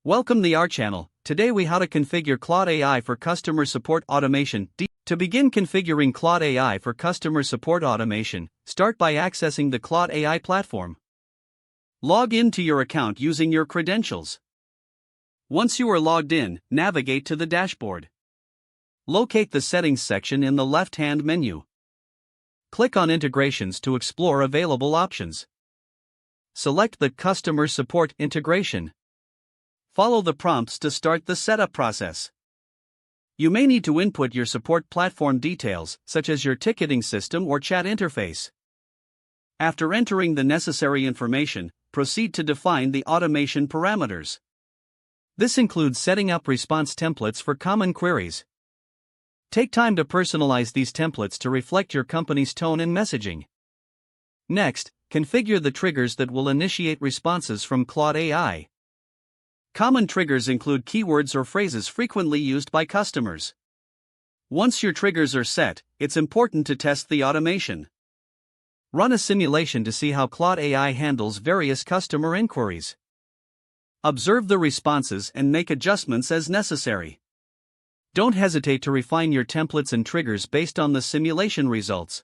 Welcome to our channel. Today we how to configure Claude AI for customer support automation. To begin configuring Claude AI for customer support automation, start by accessing the Claude AI platform. Log in to your account using your credentials. Once you are logged in, navigate to the dashboard. Locate the settings section in the left-hand menu. Click on integrations to explore available options. Select the customer support integration. Follow the prompts to start the setup process. You may need to input your support platform details, such as your ticketing system or chat interface. After entering the necessary information, proceed to define the automation parameters. This includes setting up response templates for common queries. Take time to personalize these templates to reflect your company's tone and messaging. Next, configure the triggers that will initiate responses from Claude AI. Common triggers include keywords or phrases frequently used by customers. Once your triggers are set, it's important to test the automation. Run a simulation to see how Claude AI handles various customer inquiries. Observe the responses and make adjustments as necessary. Don't hesitate to refine your templates and triggers based on the simulation results.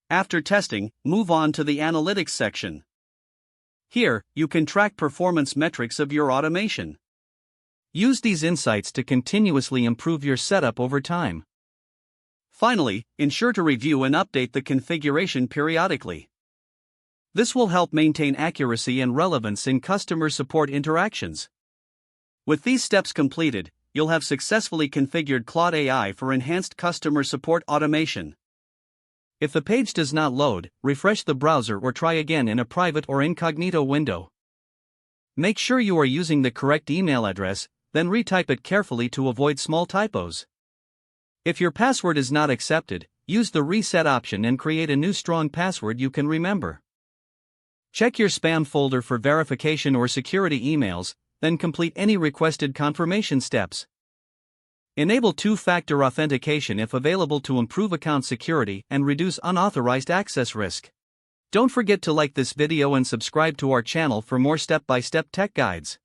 After testing, move on to the analytics section. Here, you can track performance metrics of your automation. Use these insights to continuously improve your setup over time. Finally, ensure to review and update the configuration periodically. This will help maintain accuracy and relevance in customer support interactions. With these steps completed, you'll have successfully configured Claude AI for enhanced customer support automation. If the page does not load, refresh the browser or try again in a private or incognito window. Make sure you are using the correct email address, then retype it carefully to avoid small typos. If your password is not accepted, use the reset option and create a new strong password you can remember. Check your spam folder for verification or security emails, then complete any requested confirmation steps. Enable two-factor authentication if available to improve account security and reduce unauthorized access risk. Don't forget to like this video and subscribe to our channel for more step-by-step tech guides.